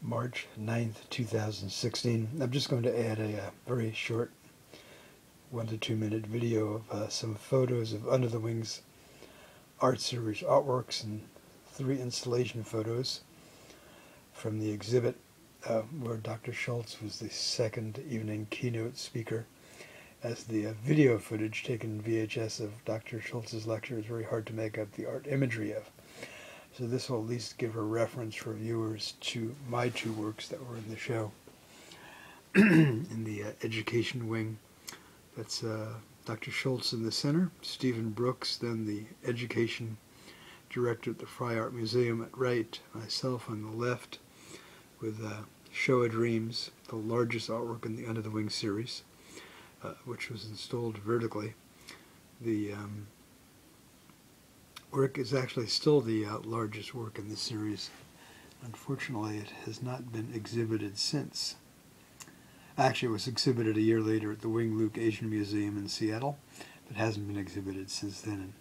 March 9th, 2016. I'm just going to add a very short 1 to 2 minute video of some photos of Under the Wings art series artworks and 3 installation photos from the exhibit where Dr. Schultz was the second evening keynote speaker, as the video footage taken VHS of Dr. Schultz's lecture is very hard to make out the art imagery of. So this will at least give a reference for viewers to my 2 works that were in the show. In the education wing, that's Dr. Schultz in the center, Stephen Brooks, then the education director at the Frye Art Museum at right, myself on the left, with Show of Dreams, the largest artwork in the Under the Wing series, which was installed vertically. The work is actually still the largest work in the series. Unfortunately, it has not been exhibited since. Actually, it was exhibited a year later at the Wing Luke Asian Museum in Seattle, but hasn't been exhibited since then.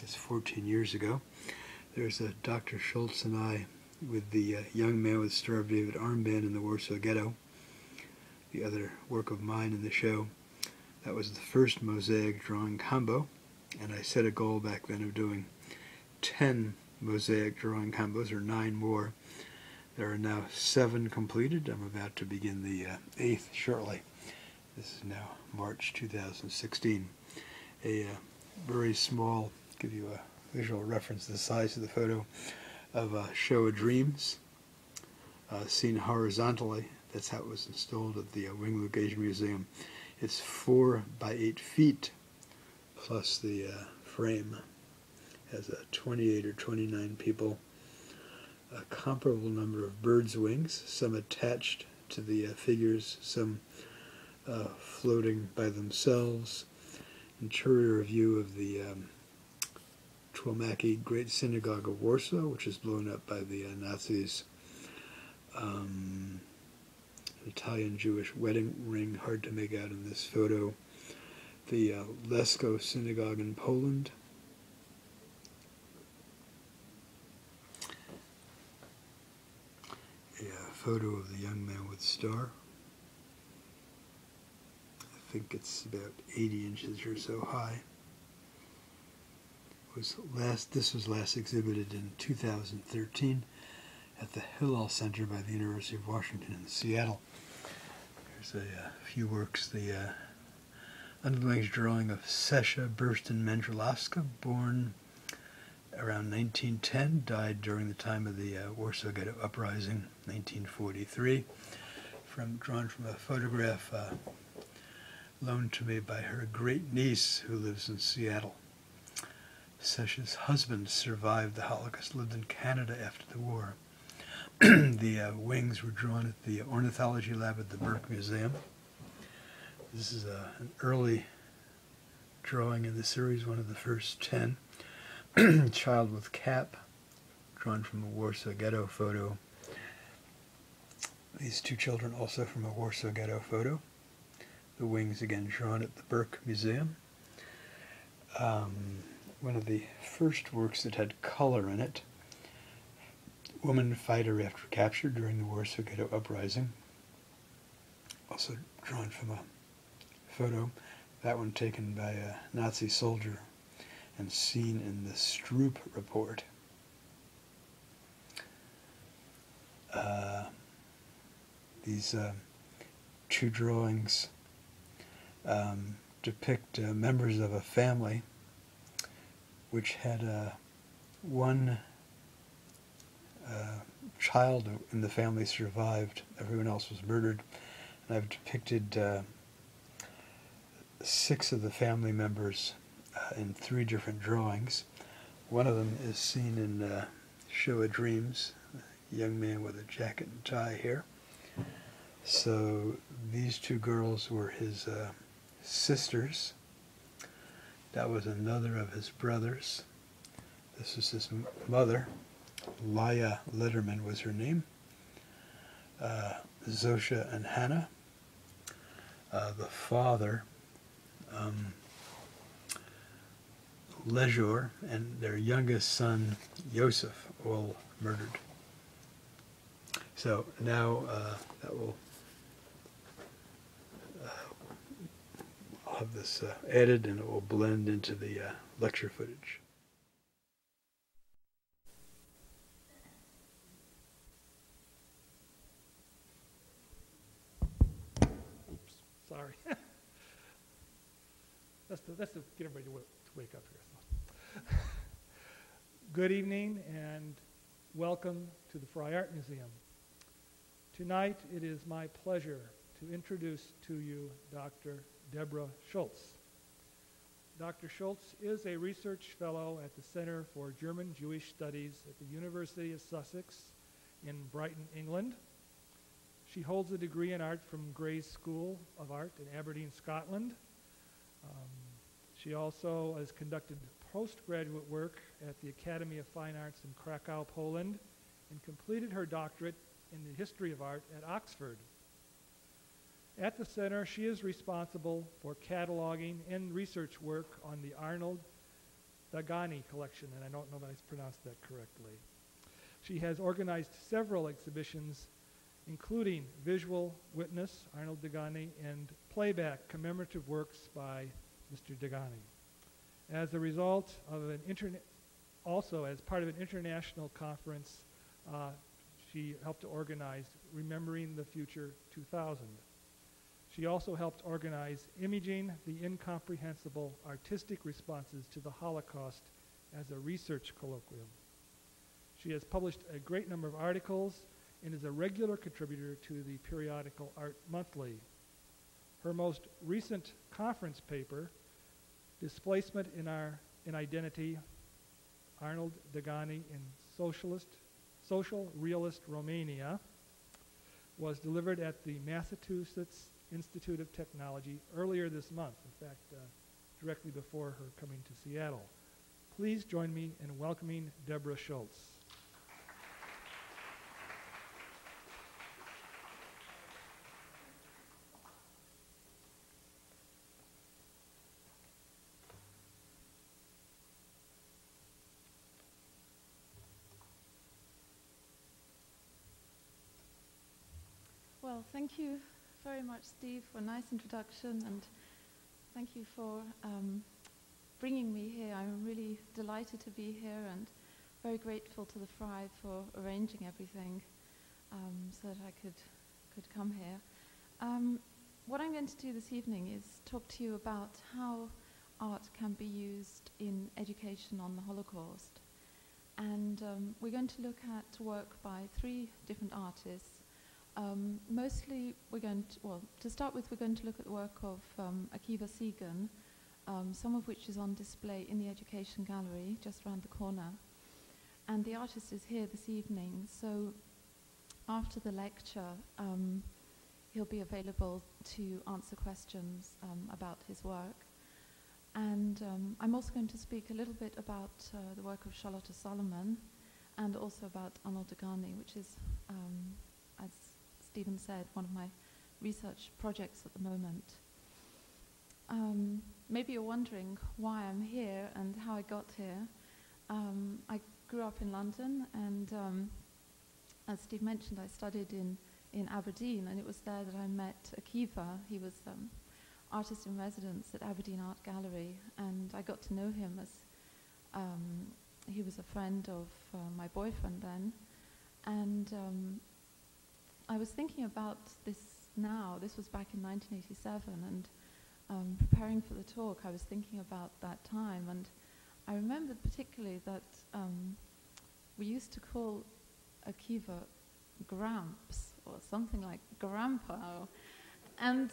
It's 14 years ago. There's Dr. Schultz and I with the young man with Star of David armband in the Warsaw Ghetto, the other work of mine in the show. That was the first mosaic drawing combo, and I set a goal back then of doing 10 mosaic drawing combos, or 9 more. There are now 7 completed. I'm about to begin the 8th shortly. This is now March 2016. A very small, give you a visual reference to the size of the photo, of Show of Dreams, seen horizontally. That's how it was installed at the Wing Luke Asian Museum. It's 4 by 8 feet, plus the frame. Has 28 or 29 people, a comparable number of birds' wings, some attached to the figures, some floating by themselves. Interior view of the Tłomacki Great Synagogue of Warsaw, which is blown up by the Nazis. Italian-Jewish wedding ring, hard to make out in this photo. The Lesko Synagogue in Poland. A photo of the young man with star. I think it's about 80 inches or so high. This was last exhibited in 2013 at the Hillel Center by the University of Washington in Seattle. There's a few works. The Under the Wings drawing of Sesha Burston Mendrelowska, born around 1910, died during the time of the Warsaw Ghetto Uprising, 1943, drawn from a photograph loaned to me by her great-niece who lives in Seattle. Sesha's husband survived the Holocaust, lived in Canada after the war. The wings were drawn at the ornithology lab at the Burke Museum. This is an early drawing in the series, one of the first 10. Child with cap, drawn from a Warsaw Ghetto photo. These 2 children also from a Warsaw Ghetto photo. The wings again drawn at the Burke Museum. One of the first works that had color in it, woman fighter after capture during the Warsaw Ghetto Uprising, also drawn from a photo, that one taken by a Nazi soldier and seen in the Stroop report. These 2 drawings depict members of a family which had one child in the family survived. Everyone else was murdered. And I've depicted 6 of the family members in 3 different drawings. One of them is seen in Show of Dreams, a young man with a jacket and tie here. So these 2 girls were his sisters. That was another of his brothers. This was his mother. Laya Letterman was her name. Zosha and Hannah. The father, Leisure, and their youngest son, Yosef, all murdered. So now that will, I'll have this added and it will blend into the lecture footage. Oops, sorry. That's to get everybody to wake up here. So. Good evening and welcome to the Frye Art Museum. Tonight it is my pleasure to introduce to you Dr. Deb Schultz. Dr. Schultz is a research fellow at the Center for German Jewish Studies at the University of Sussex in Brighton, England. She holds a degree in art from Gray's School of Art in Aberdeen, Scotland. She also has conducted postgraduate work at the Academy of Fine Arts in Krakow, Poland, and completed her doctorate in the history of art at Oxford. At the center, she is responsible for cataloging and research work on the A.Daghani collection, and I don't know that I pronounced that correctly. She has organized several exhibitions, including Visual Witness, A.Daghani, and Playback, commemorative works by Mr. Adolescents. As a result of also as part of an international conference, she helped to organize Remembering the Future 2000. She also helped organize Imaging the Incomprehensible Artistic Responses to the Holocaust as a research colloquium. She has published a great number of articles and is a regular contributor to the periodical Art Monthly. Her most recent conference paper, Displacement in Identity, A.Daghani in Social Realist Romania, was delivered at the Massachusetts Institute of Technology earlier this month, in fact, directly before her coming to Seattle. Please join me in welcoming Deb Schultz. Well, thank you very much, Steve, for a nice introduction, and thank you for bringing me here. I'm really delighted to be here and very grateful to the Frye for arranging everything so that I could come here. What I'm going to do this evening is talk to you about how art can be used in education on the Holocaust. And we're going to look at work by 3 different artists. Mostly we're going to, well, to start with, we're going to look at the work of A.K.Segan, some of which is on display in the Education Gallery just around the corner. And the artist is here this evening, so after the lecture, he'll be available to answer questions about his work. And I'm also going to speak a little bit about the work of CharlotteSalomon and also about Almal Tegami, which is, as Stephen said, one of my research projects at the moment. Maybe you're wondering why I'm here and how I got here. I grew up in London, and as Steve mentioned, I studied in Aberdeen, and it was there that I met Akiva. He was artist in residence at Aberdeen Art Gallery, and I got to know him as he was a friend of my boyfriend then. And I was thinking about this now. This was back in 1987, and preparing for the talk, I was thinking about that time, and I remembered particularly that we used to call Akiva Gramps, or something like Grandpa, and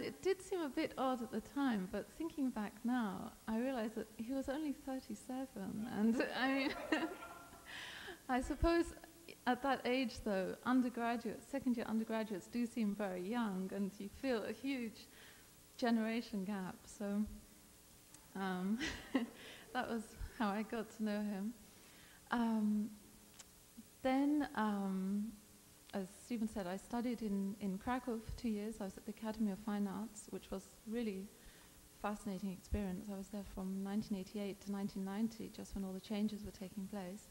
it did seem a bit odd at the time, but thinking back now, I realized that he was only 37, and I mean, I suppose at that age, though, second-year undergraduates do seem very young, and you feel a huge generation gap. So that was how I got to know him. Then, as Stephen said, I studied in Krakow for 2 years. I was at the Academy of Fine Arts, which was really fascinating experience. I was there from 1988 to 1990, just when all the changes were taking place.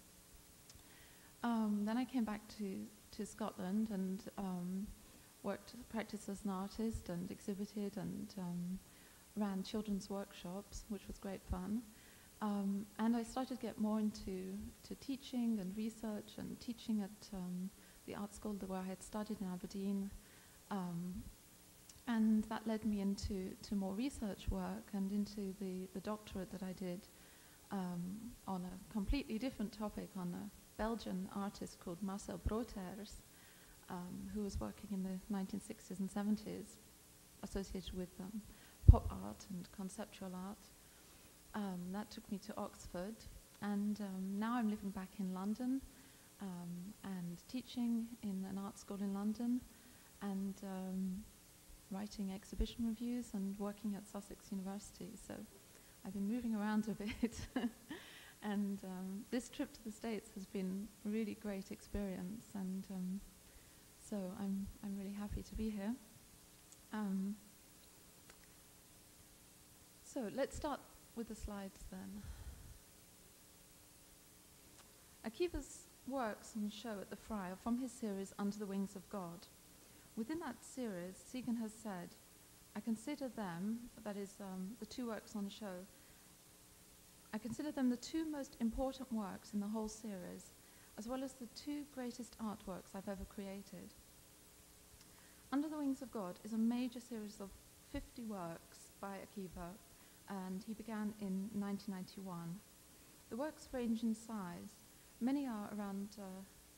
Then I came back to to Scotland and practiced as an artist and exhibited and ran children's workshops, which was great fun. And I started to get more into teaching and research and teaching at the art school where I had studied in Aberdeen. And that led me into more research work and into the doctorate that I did on a completely different topic, on a Belgian artist called Marcel Brothers, who was working in the 1960s and 70s, associated with pop art and conceptual art. That took me to Oxford, and now I'm living back in London and teaching in an art school in London, and writing exhibition reviews and working at Sussex University. So I've been moving around a bit. And this trip to the States has been a really great experience, and so I'm really happy to be here. So let's start with the slides then. Akiva's works on show at the Frye are from his series Under the Wings of God. Within that series, Segan has said, I consider them, that is the two works on show, I consider them the two most important works in the whole series, as well as the two greatest artworks I've ever created. Under the Wings of God is a major series of 50 works by Akiva, and he began in 1991. The works range in size. Many are around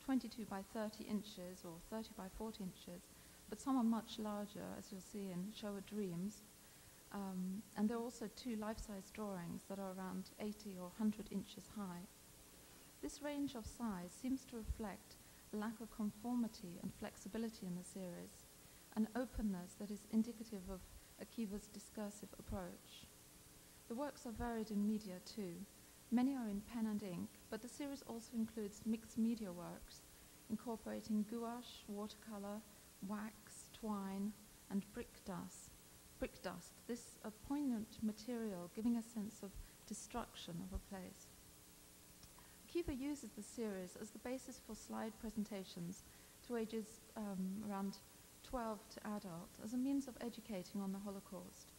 22 by 30 inches or 30 by 40 inches, but some are much larger, as you'll see in Show of Dreams. And there are also two life-size drawings that are around 80 or 100 inches high. This range of size seems to reflect a lack of conformity and flexibility in the series, an openness that is indicative of Akiva's discursive approach. The works are varied in media too. Many are in pen and ink, but the series also includes mixed media works, incorporating gouache, watercolor, wax, twine, and brick dust. This a poignant material giving a sense of destruction of a place. Akiva uses the series as the basis for slide presentations to ages around 12 to adult as a means of educating on the Holocaust.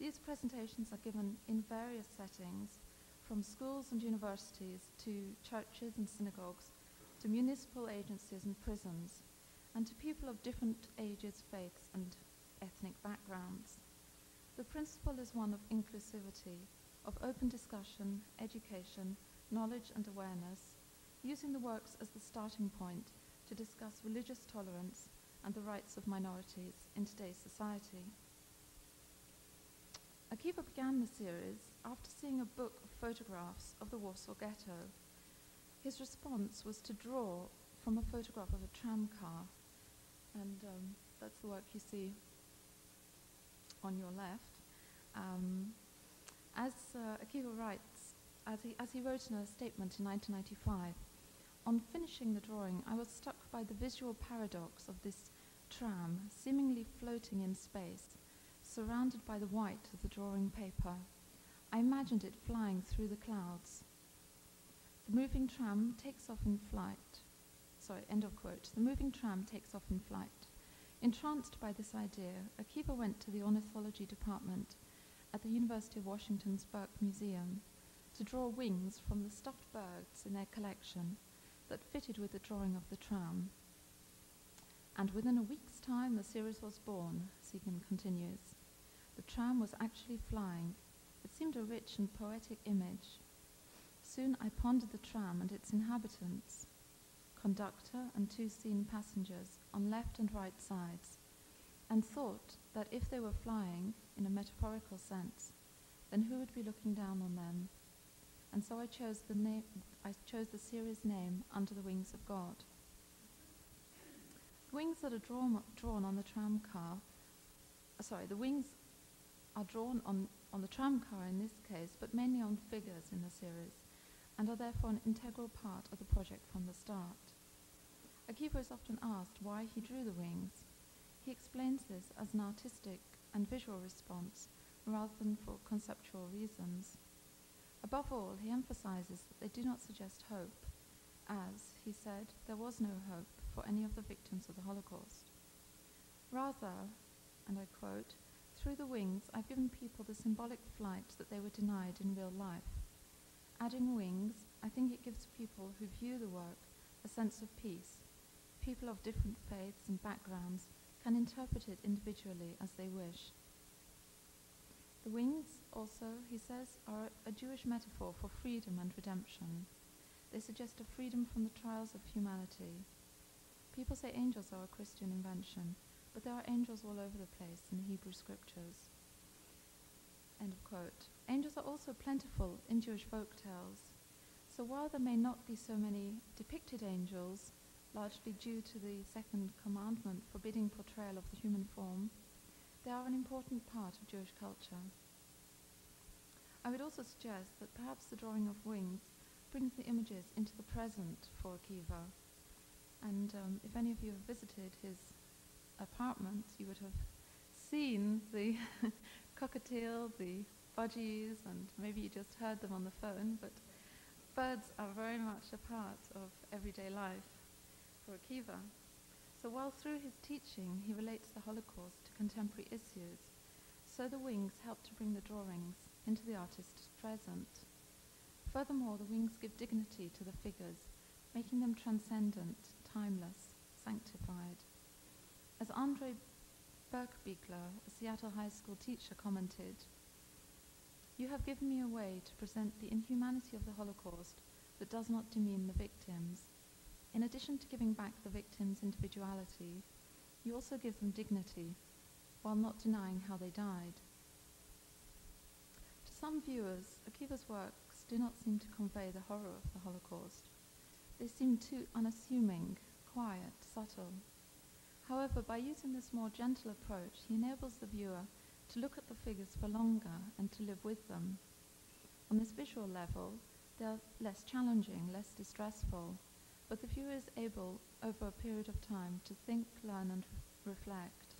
These presentations are given in various settings, from schools and universities to churches and synagogues, to municipal agencies and prisons, and to people of different ages, faiths, and ethnic backgrounds. The principle is one of inclusivity, of open discussion, education, knowledge and awareness, using the works as the starting point to discuss religious tolerance and the rights of minorities in today's society. Akiva began the series after seeing a book of photographs of the Warsaw Ghetto. His response was to draw from a photograph of a tram car, and that's the work you see on your left. As Akiva writes, as he wrote in a statement in 1995, on finishing the drawing, I was struck by the visual paradox of this tram seemingly floating in space, surrounded by the white of the drawing paper. I imagined it flying through the clouds. The moving tram takes off in flight. Sorry, end of quote. The moving tram takes off in flight. Entranced by this idea, Akiva went to the ornithology department at the University of Washington's Burke Museum to draw wings from the stuffed birds in their collection that fitted with the drawing of the tram. And within a week's time, the series was born, Segan continues. The tram was actually flying. It seemed a rich and poetic image. Soon I pondered the tram and its inhabitants, conductor and two seen passengers on left and right sides, and thought that if they were flying, in a metaphorical sense, then who would be looking down on them? And so I chose the series name, Under the Wings of God. The wings that are drawn on the tram car, the wings are drawn on the tram car in this case, but mainly on figures in the series, and are therefore an integral part of the project from the start. Akiva is often asked why he drew the wings. He explains this as an artistic and visual response rather than for conceptual reasons. Above all, he emphasizes that they do not suggest hope, as he he said, there was no hope for any of the victims of the Holocaust. Rather, and I quote, "Through the wings, I've given people the symbolic flight that they were denied in real life. Adding wings, I think it gives people who view the work a sense of peace. People of different faiths and backgrounds can interpret it individually as they wish." The wings also, he says, are a Jewish metaphor for freedom and redemption. They suggest a freedom from the trials of humanity. People say angels are a Christian invention, but there are angels all over the place in the Hebrew scriptures. End of quote. Angels are also plentiful in Jewish folk tales. So while there may not be so many depicted angels, largely due to the second commandment forbidding portrayal of the human form, they are an important part of Jewish culture. I would also suggest that perhaps the drawing of wings brings the images into the present for Akiva. And if any of you have visited his apartment, you would have seen the cockatiel, the budgies, and maybe you just heard them on the phone, but birds are very much a part of everyday life for Akiva. So while through his teaching he relates the Holocaust to contemporary issues, so the wings help to bring the drawings into the artist's present. Furthermore, the wings give dignity to the figures, making them transcendent, timeless, sanctified. As Andre Berkbiegler, a Seattle high school teacher, commented, "You have given me a way to present the inhumanity of the Holocaust that does not demean the victims. In addition to giving back the victims' individuality, you also give them dignity, while not denying how they died." To some viewers, Akiva's works do not seem to convey the horror of the Holocaust. They seem too unassuming, quiet, subtle. However, by using this more gentle approach, he enables the viewer to look at the figures for longer and to live with them. On this visual level, they are less challenging, less distressful, but the viewer is able, over a period of time, to think, learn, and reflect.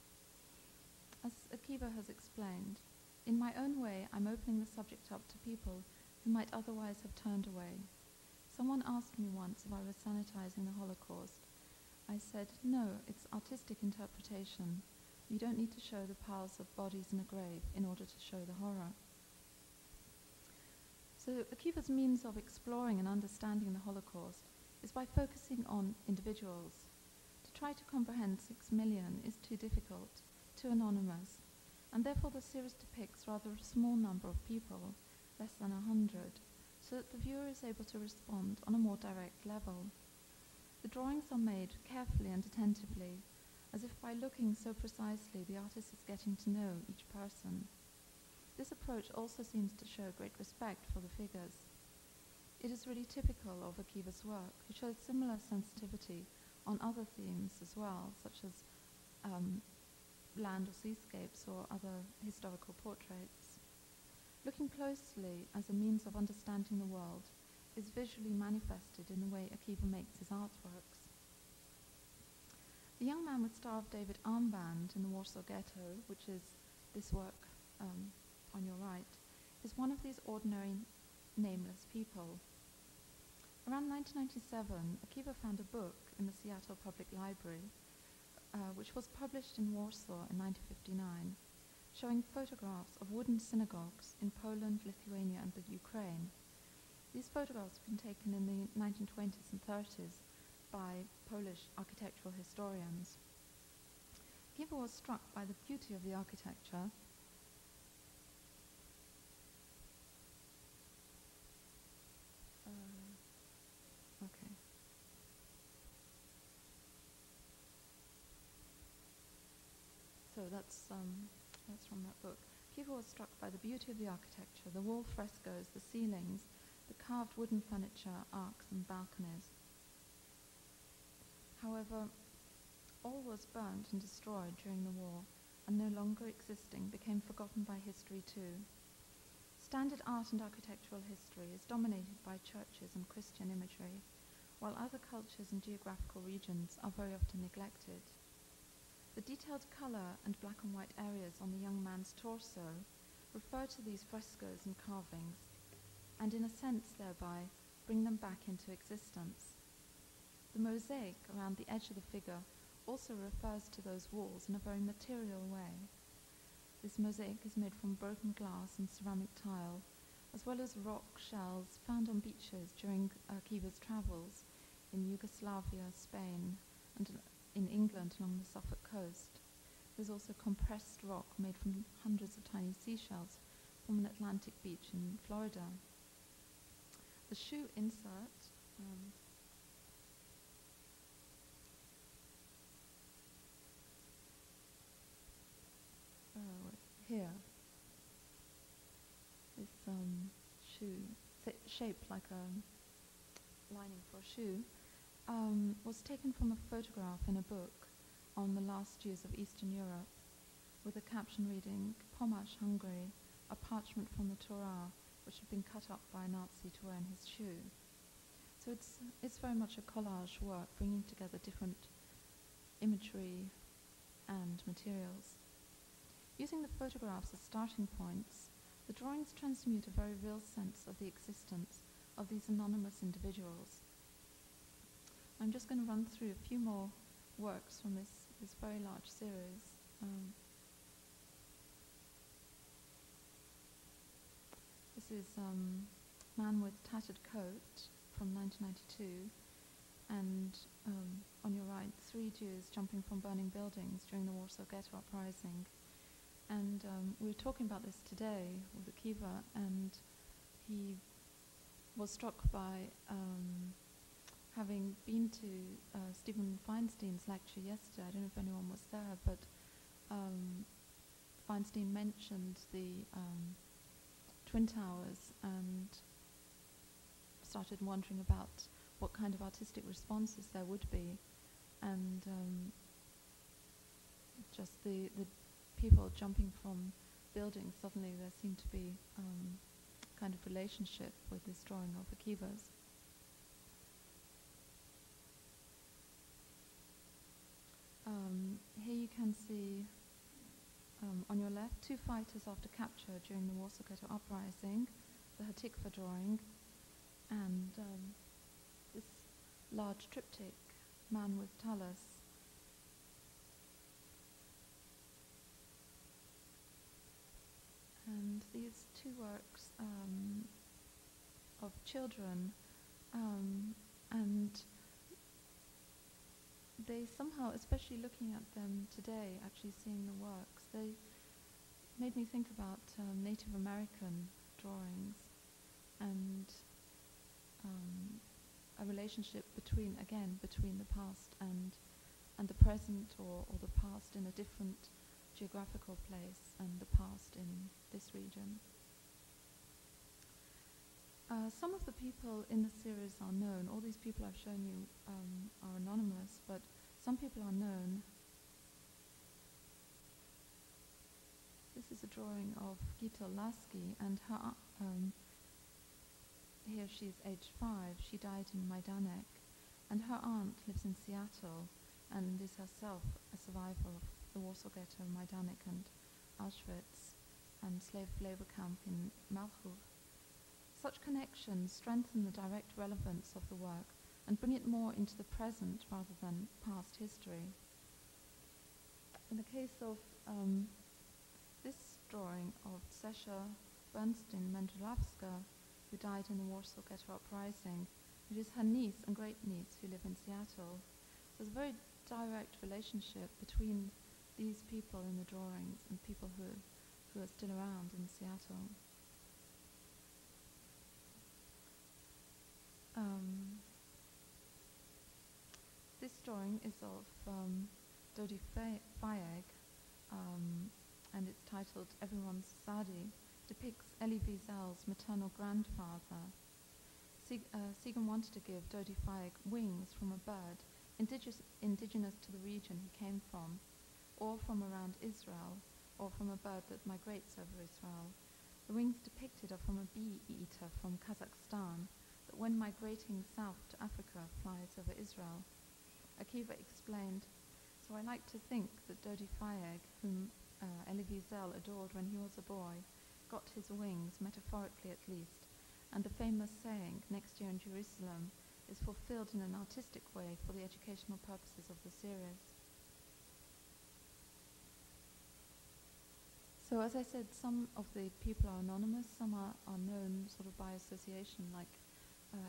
As Akiva has explained, in my own way, I'm opening the subject up to people who might otherwise have turned away. Someone asked me once if I was sanitizing the Holocaust. I said, no, it's artistic interpretation. You don't need to show the piles of bodies in a grave in order to show the horror. So Akiva's means of exploring and understanding the Holocaust is by focusing on individuals. To try to comprehend 6 million is too difficult, too anonymous, and therefore the series depicts rather a small number of people, less than 100, so that the viewer is able to respond on a more direct level. The drawings are made carefully and attentively, as if by looking so precisely the artist is getting to know each person. This approach also seems to show great respect for the figures. It is really typical of Akiva's work, who shows similar sensitivity on other themes as well, such as land or seascapes or other historical portraits. Looking closely as a means of understanding the world is visually manifested in the way Akiva makes his artworks. The young man with Star of David armband in the Warsaw Ghetto, which is this work on your right, is one of these ordinary, nameless people. Around 1997, Akiva found a book in the Seattle Public Library, which was published in Warsaw in 1959, showing photographs of wooden synagogues in Poland, Lithuania, and the Ukraine. These photographs have been taken in the 1920s and 30s by Polish architectural historians. Akiva was struck by the beauty of the architecture. Okay. So that's from that book. Akiva was struck by the beauty of the architecture, the wall frescoes, the ceilings, the carved wooden furniture, arcs, and balconies. However, all was burnt and destroyed during the war, and no longer existing became forgotten by history too. Standard art and architectural history is dominated by churches and Christian imagery, while other cultures and geographical regions are very often neglected. The detailed color and black and white areas on the young man's torso refer to these frescoes and carvings, and in a sense thereby bring them back into existence. The mosaic around the edge of the figure also refers to those walls in a very material way. This mosaic is made from broken glass and ceramic tile, as well as rock shells found on beaches during Akiva's travels in Yugoslavia, Spain, and in England along the Suffolk coast. There's also compressed rock made from hundreds of tiny seashells from an Atlantic beach in Florida. The shoe insert here, this shoe, shaped like a lining for a shoe, was taken from a photograph in a book on the last Jews of Eastern Europe, with a caption reading, "Pomash Hungary, a parchment from the Torah, which had been cut up by a Nazi to wear in his shoe." So it's very much a collage work, bringing together different imagery and materials. Using the photographs as starting points, the drawings transmute a very real sense of the existence of these anonymous individuals. I'm just going to run through a few more works from this very large series. This is Man with Tattered Coat from 1992, and on your right, 3 Jews jumping from burning buildings during the Warsaw Ghetto Uprising. And we were talking about this today with Akiva, and he was struck by having been to Stephen Feinstein's lecture yesterday. I don't know if anyone was there, but Feinstein mentioned the Twin Towers and started wondering about what kind of artistic responses there would be, and just the people jumping from buildings. Suddenly there seemed to be kind of relationship with this drawing of Akiva's. Here you can see on your left 2 fighters after capture during the Warsaw Ghetto Uprising, the Hatikva drawing, and this large triptych, Man with Talus. And these 2 works of children, and they somehow, especially looking at them today, actually seeing the works, they made me think about Native American drawings and a relationship between the past and the present, or the past in a different geographical place and the past in this region. Some of the people in the series are known. All these people I've shown you are anonymous, but some people are known. This is a drawing of Gita Lasky, and her here she's aged 5. She died in Majdanek, and her aunt lives in Seattle and is herself a survivor of the Warsaw Ghetto, Majdanek, and Auschwitz, and slave labor camp in Malchow. Such connections strengthen the direct relevance of the work and bring it more into the present rather than past history. In the case of this drawing of Sesha Bernstein-Mendulowska, who died in the Warsaw Ghetto Uprising, it is her niece and great-niece who live in Seattle. So there's a very direct relationship between these people in the drawings and people who are still around in Seattle. This drawing is of Dodi Fayeg, and it's titled Everyone's Sadi. Depicts Elie Wiesel's maternal grandfather. Segan wanted to give Dodi Fayeg wings from a bird indigenous to the region he came from, or from around Israel, or from a bird that migrates over Israel. The wings depicted are from a bee-eater from Kazakhstan that when migrating south to Africa flies over Israel. Akiva explained, "So I like to think that Dodi Fayeg, whom Elie Wiesel adored when he was a boy, got his wings, metaphorically at least, and the famous saying, next year in Jerusalem, is fulfilled in an artistic way for the educational purposes of the series. So as I said, some of the people are anonymous, some are known sort of by association, like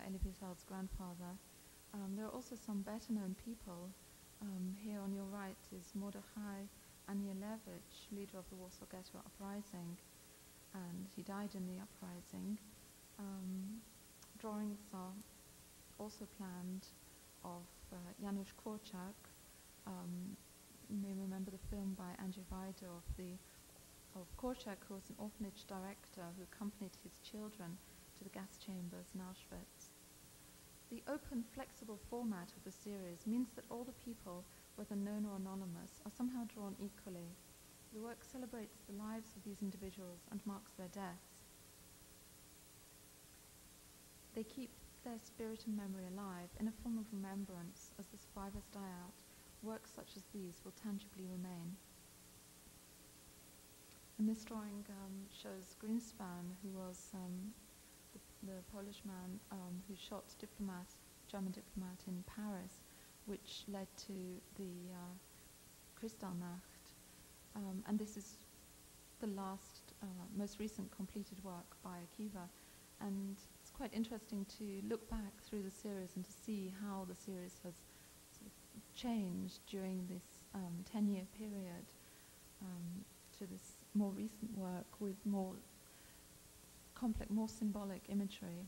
Elie Wiesel's grandfather. There are also some better known people. Here on your right is Mordechai Anielewicz, leader of the Warsaw Ghetto Uprising, and he died in the uprising. Drawings are also planned of Janusz Korczak. You may remember the film by Andrzej Wajda of Korczak, who was an orphanage director who accompanied his children to the gas chambers in Auschwitz. The open, flexible format of the series means that all the people, whether known or anonymous, are somehow drawn equally. The work celebrates the lives of these individuals and marks their deaths. They keep their spirit and memory alive in a form of remembrance. As the survivors die out, works such as these will tangibly remain. And this drawing shows Greenspan, who was the Polish man who shot German diplomat in Paris, which led to the Kristallnacht. And this is the last, most recent completed work by Akiva. And it's quite interesting to look back through the series and to see how the series has sort of changed during this 10-year period to this more recent work with more complex, more symbolic imagery.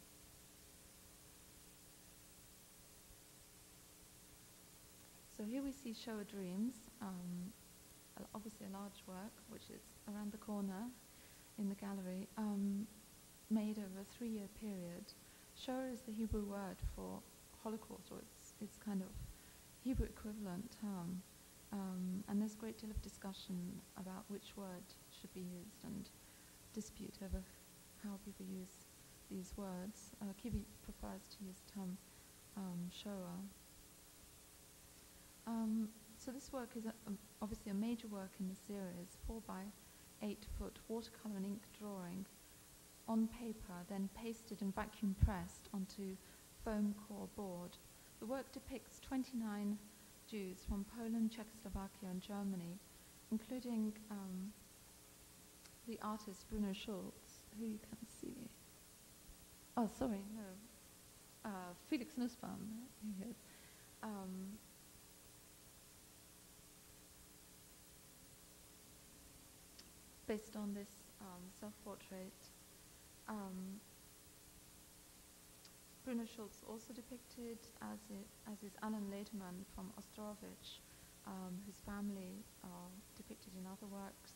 So here we see Shoah Dreams, obviously a large work, which is around the corner in the gallery, made over a 3-year period. Shoah is the Hebrew word for Holocaust, or its kind of Hebrew equivalent term. And there's a great deal of discussion about which word should be used and dispute over how people use these words. Kivi prefers to use the term Shoah. So this work is obviously a major work in the series, 4 by 8 foot watercolor and ink drawing on paper, then pasted and vacuum pressed onto foam core board. The work depicts 29 Jews from Poland, Czechoslovakia and Germany, including the artist Bruno Schultz, who you can see. Oh, sorry, no. Felix Nussbaum, here he is. Based on this self-portrait. Bruno Schultz also depicted, as is Alan Lederman from Ostrovich, whose family are depicted in other works,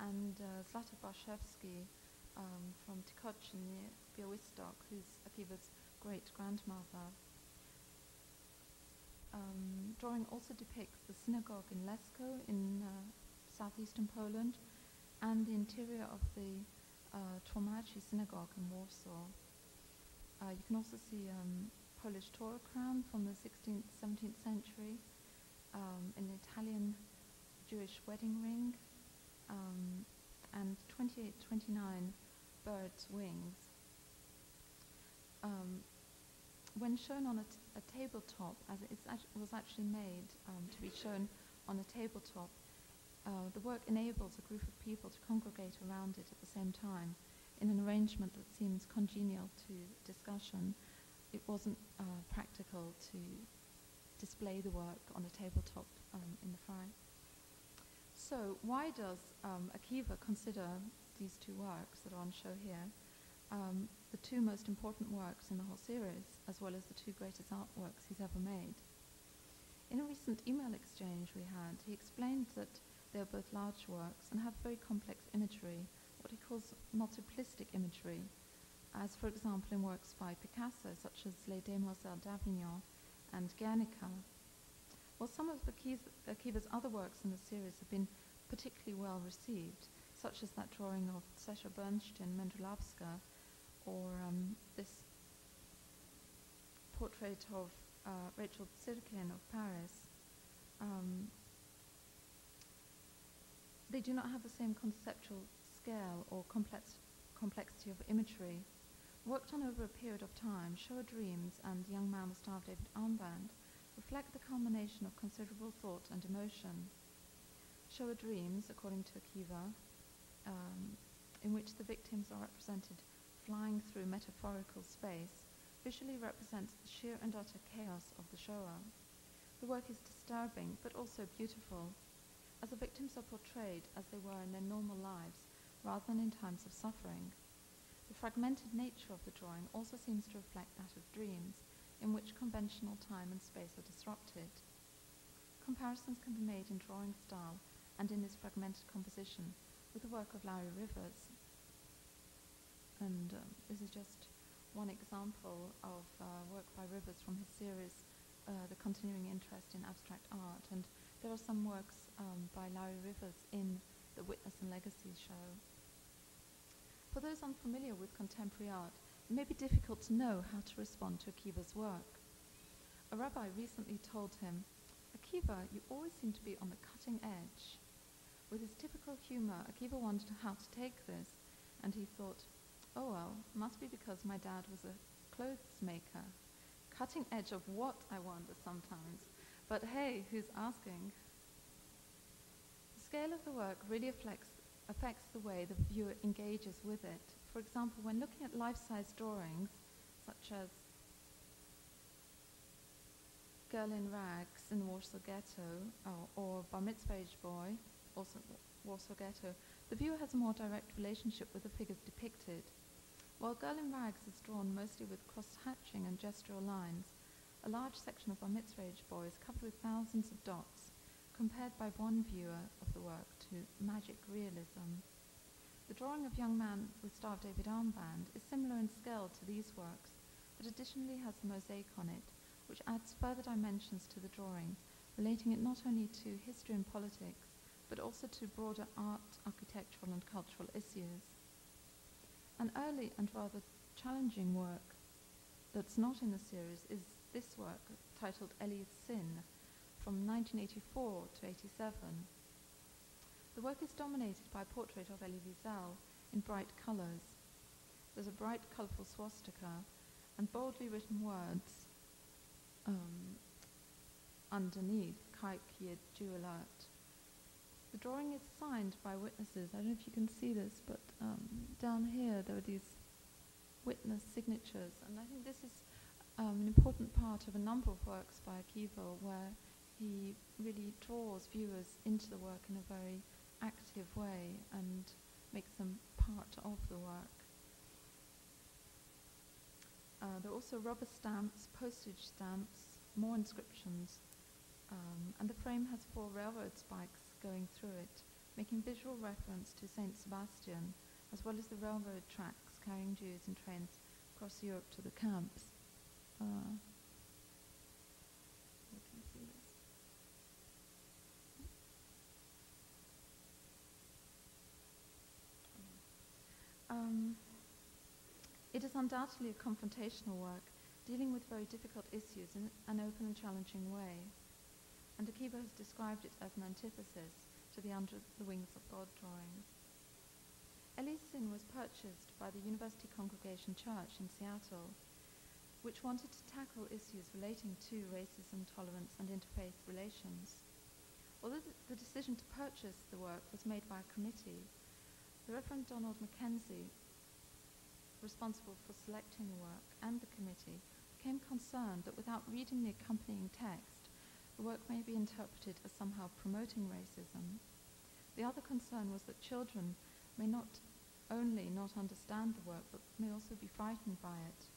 and Zlata Barszewski from Tikocin near Białystok, who's Akiva's great-grandmother. Drawing also depicts the synagogue in Lesko in southeastern Poland, and the interior of the Tłomaczy synagogue in Warsaw. You can also see Polish Torah crown from the 16th, 17th century, an Italian Jewish wedding ring, and 28, 29 birds' wings. When shown on a tabletop, as it was actually made to be shown on a tabletop, the work enables a group of people to congregate around it at the same time in an arrangement that seems congenial to discussion. It wasn't practical to display the work on a tabletop in the Frye. So why does Akiva consider these two works that are on show here the two most important works in the whole series, as well as the two greatest artworks he's ever made? In a recent email exchange we had, he explained that they are both large works and have very complex imagery, what he calls multiplistic imagery, as for example in works by Picasso, such as Les Demoiselles d'Avignon and Guernica. While some of Akiva's other works in the series have been particularly well received, such as that drawing of Sasha Bernstein Mendulowska, or this portrait of Rachel Tsirkin of Paris, they do not have the same conceptual scale or complexity of imagery. Worked on over a period of time, Shoah Dreams and Young Man with Star-David Armband reflect the culmination of considerable thought and emotion. Shoah Dreams, according to Akiva, in which the victims are represented flying through metaphorical space, visually represents the sheer and utter chaos of the Shoah. The work is disturbing, but also beautiful, as the victims are portrayed as they were in their normal lives, rather than in times of suffering. The fragmented nature of the drawing also seems to reflect that of dreams, in which conventional time and space are disrupted. Comparisons can be made in drawing style and in this fragmented composition with the work of Larry Rivers. And this is just one example of work by Rivers from his series, The Continuing Interest in Abstract Art. And there are some works by Larry Rivers in the Witness and Legacy show. For those unfamiliar with contemporary art, it may be difficult to know how to respond to Akiva's work. A rabbi recently told him, "Akiva, you always seem to be on the cutting edge." With his typical humor, Akiva wondered how to take this, and he thought, "Oh well, must be because my dad was a clothes maker. Cutting edge of what, I wonder sometimes. But hey, who's asking?" The scale of the work really affects the way the viewer engages with it. For example, when looking at life-size drawings, such as Girl in Rags in Warsaw Ghetto, or Bar Mitzvah Age Boy, also Warsaw Ghetto, the viewer has a more direct relationship with the figures depicted. While Girl in Rags is drawn mostly with cross-hatching and gestural lines, a large section of Bar Mitzvah Age Boy is covered with thousands of dots, compared by one viewer of the work to magic realism. The drawing of Young Man with Star-David Armband is similar in scale to these works, but additionally has a mosaic on it, which adds further dimensions to the drawing, relating it not only to history and politics, but also to broader art, architectural and cultural issues. An early and rather challenging work that's not in the series is this work, titled Eliots Sin, from 1984 to 87. The work is dominated by a portrait of Elie Wiesel in bright colours. There's a bright, colourful swastika and boldly written words underneath, Kaik Yed Juelat. The drawing is signed by witnesses. I don't know if you can see this, but down here there are these witness signatures, and I think this is an important part of a number of works by Akiva, where he really draws viewers into the work in a very active way and makes them part of the work. There are also rubber stamps, postage stamps, more inscriptions, and the frame has 4 railroad spikes going through it, making visual reference to Saint Sebastian, as well as the railroad tracks carrying Jews and trains across Europe to the camps. You can see this. It is undoubtedly a confrontational work, dealing with very difficult issues in an open and challenging way. And Akiva has described it as an antithesis to the Under the Wings of God drawings. Eliots Sin was purchased by the University Congregation Church in Seattle, which wanted to tackle issues relating to racism, tolerance, and interfaith relations. Although the decision to purchase the work was made by a committee, the Reverend Donald Mackenzie, responsible for selecting the work, and the committee became concerned that without reading the accompanying text, the work may be interpreted as somehow promoting racism. The other concern was that children may not only not understand the work, but may also be frightened by it,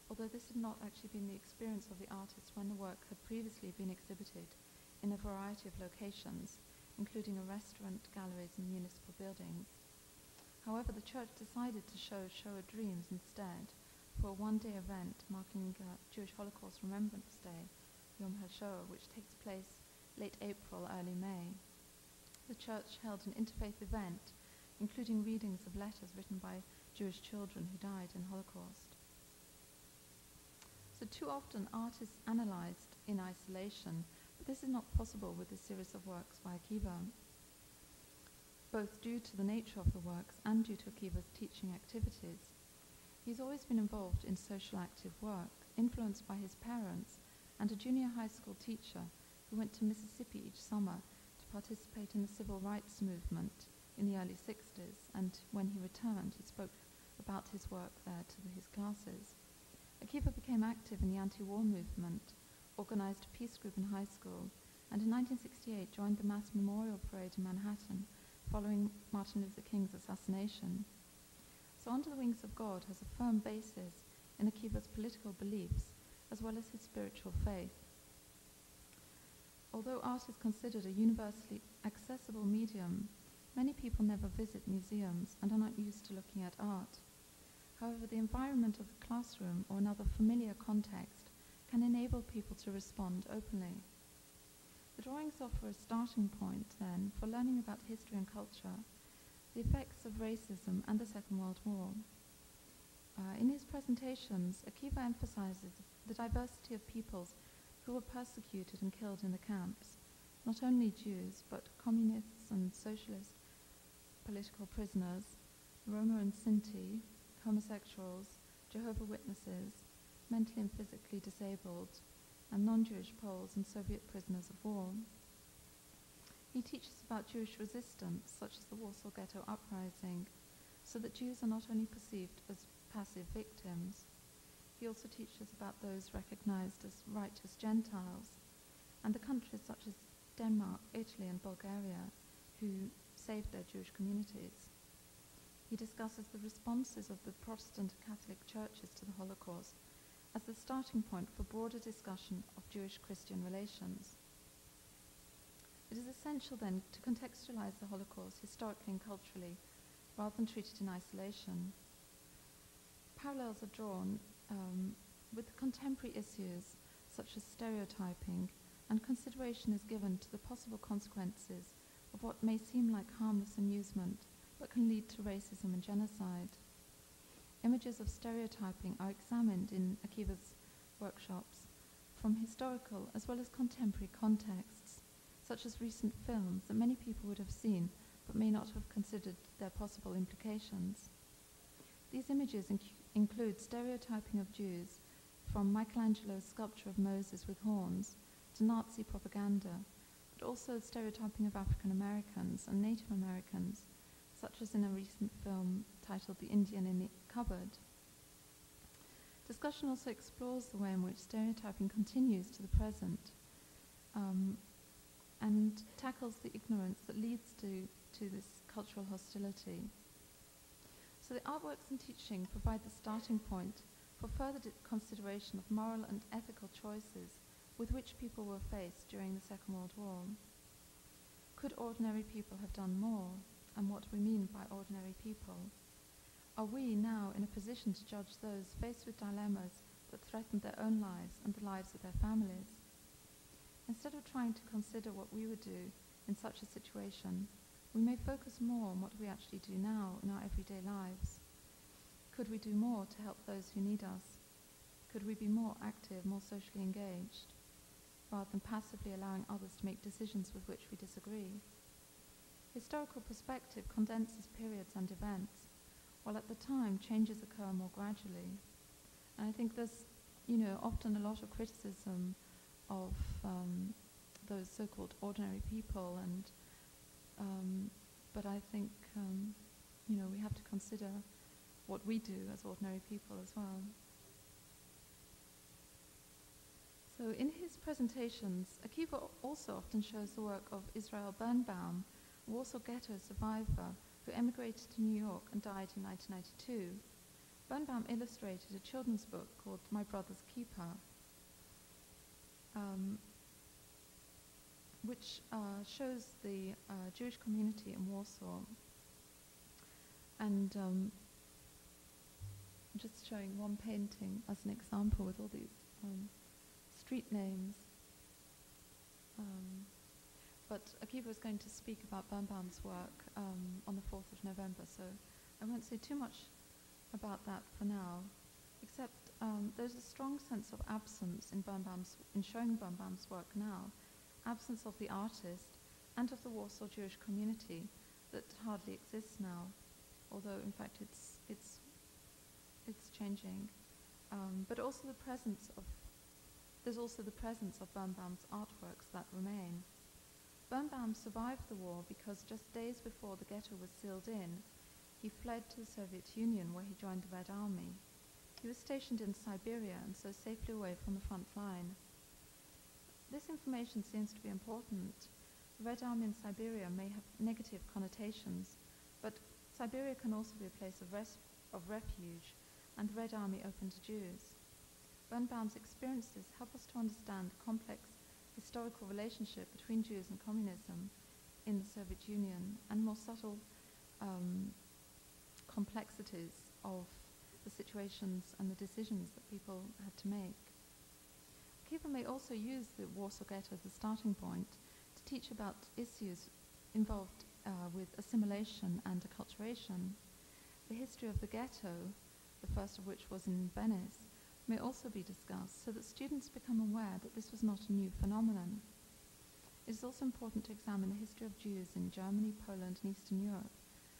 although this had not actually been the experience of the artist when the work had previously been exhibited in a variety of locations, including a restaurant, galleries, and municipal buildings. However, the church decided to show Shoah Dreams instead for a one-day event marking Jewish Holocaust Remembrance Day, Yom HaShoah, which takes place late April, early May. The church held an interfaith event, including readings of letters written by Jewish children who died in Holocaust. So too often art is analyzed in isolation, but this is not possible with this series of works by Akiva, both due to the nature of the works and due to Akiva's teaching activities. He's always been involved in social active work, influenced by his parents and a junior high school teacher who went to Mississippi each summer to participate in the civil rights movement in the early 60s, and when he returned, he spoke about his work there to his classes. Akiva became active in the anti-war movement, organized a peace group in high school, and in 1968 joined the mass memorial parade in Manhattan following Martin Luther King's assassination. So Under the Wings of God has a firm basis in Akiva's political beliefs as well as his spiritual faith. Although art is considered a universally accessible medium, many people never visit museums and are not used to looking at art. However, the environment of the classroom or another familiar context can enable people to respond openly. The drawings offer a starting point, then, for learning about history and culture, the effects of racism and the Second World War. In his presentations, Akiva emphasizes the diversity of peoples who were persecuted and killed in the camps, not only Jews, but communists and socialist political prisoners, Roma and Sinti, homosexuals, Jehovah's Witnesses, mentally and physically disabled, and non-Jewish Poles and Soviet prisoners of war. He teaches about Jewish resistance, such as the Warsaw Ghetto Uprising, so that Jews are not only perceived as passive victims. He also teaches about those recognized as righteous Gentiles, and the countries such as Denmark, Italy, and Bulgaria, who saved their Jewish communities. He discusses the responses of the Protestant and Catholic churches to the Holocaust as the starting point for broader discussion of Jewish-Christian relations. It is essential then to contextualize the Holocaust historically and culturally, rather than treat it in isolation. Parallels are drawn with contemporary issues such as stereotyping, and consideration is given to the possible consequences of what may seem like harmless amusement but can lead to racism and genocide. Images of stereotyping are examined in Akiva's workshops from historical as well as contemporary contexts, such as recent films that many people would have seen but may not have considered their possible implications. These images include stereotyping of Jews, from Michelangelo's sculpture of Moses with horns to Nazi propaganda, but also stereotyping of African Americans and Native Americans, such as in a recent film titled The Indian in the Cupboard. Discussion also explores the way in which stereotyping continues to the present, and tackles the ignorance that leads to this cultural hostility. So the artworks and teaching provide the starting point for further consideration of moral and ethical choices with which people were faced during the Second World War. Could ordinary people have done more? And what we mean by ordinary people? Are we now in a position to judge those faced with dilemmas that threatened their own lives and the lives of their families? Instead of trying to consider what we would do in such a situation, we may focus more on what we actually do now in our everyday lives. Could we do more to help those who need us? Could we be more active, more socially engaged, rather than passively allowing others to make decisions with which we disagree? Historical perspective condenses periods and events, while at the time changes occur more gradually. And I think there's, often a lot of criticism of those so-called ordinary people, but I think, we have to consider what we do as ordinary people as well. So in his presentations, Akiva also often shows the work of Israel Birnbaum, a Warsaw Ghetto survivor who emigrated to New York and died in 1992. Birnbaum illustrated a children's book called My Brother's Keeper, which shows the Jewish community in Warsaw. And just showing one painting as an example with all these street names. But Akiva is going to speak about Birnbaum's work on the 4th of November, so I won't say too much about that for now, except there's a strong sense of absence in showing Birnbaum's work now, absence of the artist and of the Warsaw Jewish community that hardly exists now, although in fact it's it's changing, but also there's also the presence of Birnbaum's artworks that remain. Birnbaum survived the war because just days before the ghetto was sealed in, he fled to the Soviet Union, where he joined the Red Army. He was stationed in Siberia and so safely away from the front line. This information seems to be important. The Red Army in Siberia may have negative connotations, but Siberia can also be a place of refuge, and the Red Army open to Jews. Birnbaum's experiences help us to understand the complex historical relationship between Jews and communism in the Soviet Union, and more subtle complexities of the situations and the decisions that people had to make. Akiva may also use the Warsaw Ghetto as a starting point to teach about issues involved with assimilation and acculturation. The history of the ghetto, the first of which was in Venice, may also be discussed so that students become aware that this was not a new phenomenon. It is also important to examine the history of Jews in Germany, Poland, and Eastern Europe,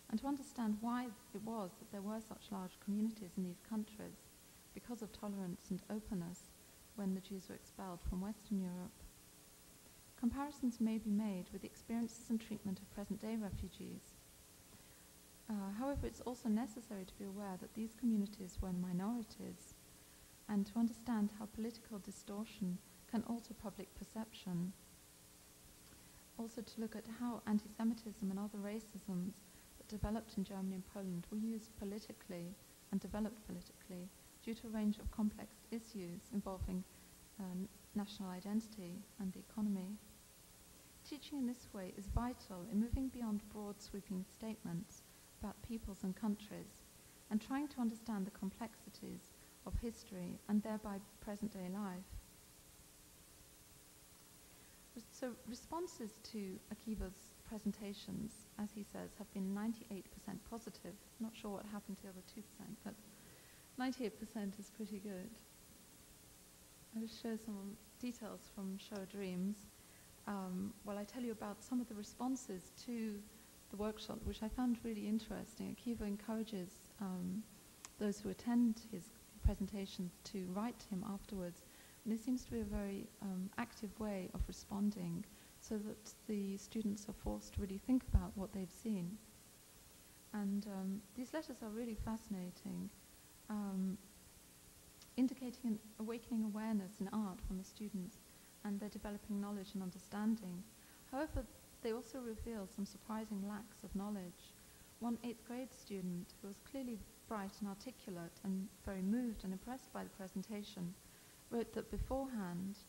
and to understand why it was that there were such large communities in these countries because of tolerance and openness when the Jews were expelled from Western Europe. Comparisons may be made with the experiences and treatment of present-day refugees. However, it's also necessary to be aware that these communities were minorities, and to understand how political distortion can alter public perception. Also to look at how anti-Semitism and other racisms that developed in Germany and Poland were used politically and developed politically due to a range of complex issues involving national identity and the economy. Teaching in this way is vital in moving beyond broad sweeping statements about peoples and countries and trying to understand the complexities of history and thereby present-day life. So responses to Akiva's presentations, as he says, have been 98% positive. Not sure what happened to the other 2%, but 98% is pretty good. I'll just show some details from Show Dreams. While I tell you about some of the responses to the workshop, which I found really interesting. Akiva encourages those who attend his presentations to write to him afterwards, and it seems to be a very active way of responding so that the students are forced to really think about what they've seen. And these letters are really fascinating, indicating an awakening awareness in art from the students and their developing knowledge and understanding. However, they also reveal some surprising lacks of knowledge. One 8th grade student who was clearly bright and articulate and very moved and impressed by the presentation wrote that beforehand,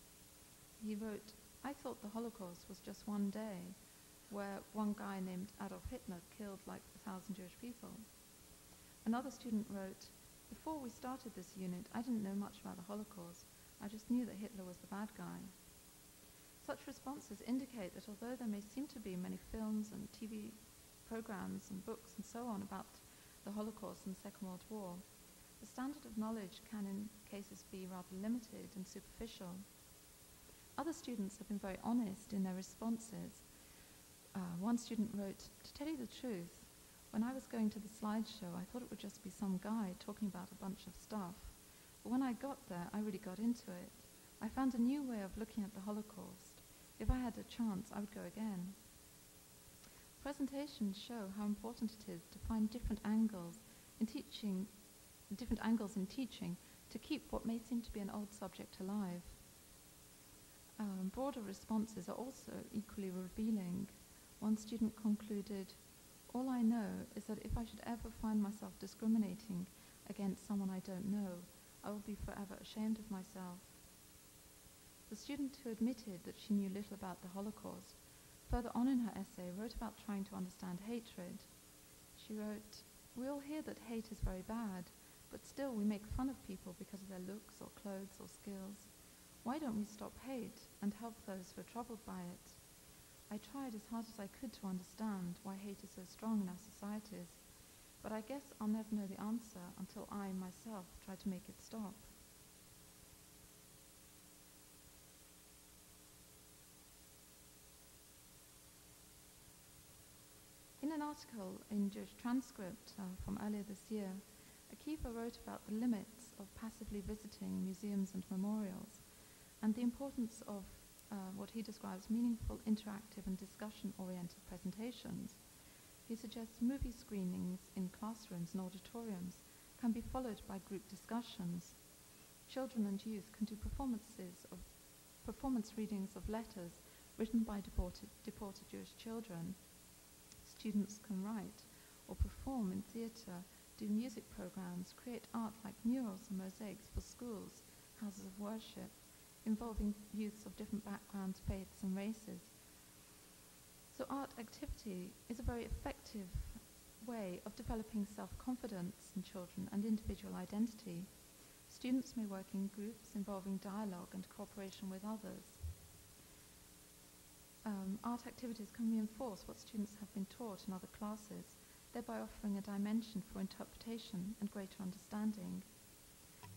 he wrote, "I thought the Holocaust was just one day where one guy named Adolf Hitler killed like 1,000 Jewish people." Another student wrote, "Before we started this unit, I didn't know much about the Holocaust. I just knew that Hitler was the bad guy." Such responses indicate that although there may seem to be many films and TV programs and books and so on about the Holocaust and the Second World War, the standard of knowledge can in cases be rather limited and superficial. Other students have been very honest in their responses. One student wrote, "To tell you the truth, when I was going to the slideshow, I thought it would just be some guy talking about a bunch of stuff. But when I got there, I really got into it. I found a new way of looking at the Holocaust. If I had a chance, I would go again." Presentations show how important it is to find different angles in teaching to keep what may seem to be an old subject alive. Broader responses are also equally revealing. One student concluded, "All I know is that if I should ever find myself discriminating against someone I don't know, I will be forever ashamed of myself." The student who admitted that she knew little about the Holocaust, further on in her essay, wrote about trying to understand hatred. She wrote, "We all hear that hate is very bad, but still we make fun of people because of their looks or clothes or skills. Why don't we stop hate and help those who are troubled by it? I tried as hard as I could to understand why hate is so strong in our societies, but I guess I'll never know the answer until I, myself, try to make it stop." In an article in Jewish Transcript from earlier this year, Akiva wrote about the limits of passively visiting museums and memorials and the importance of what he describes meaningful, interactive and discussion-oriented presentations. He suggests movie screenings in classrooms and auditoriums can be followed by group discussions. Children and youth can do performance readings of letters written by deported Jewish children. Students can write or perform in theatre, do music programs, create art like murals and mosaics for schools, houses of worship, involving youths of different backgrounds, faiths and races. So art activity is a very effective way of developing self-confidence in children and individual identity. Students may work in groups involving dialogue and cooperation with others. Art activities can reinforce what students have been taught in other classes, thereby offering a dimension for interpretation and greater understanding.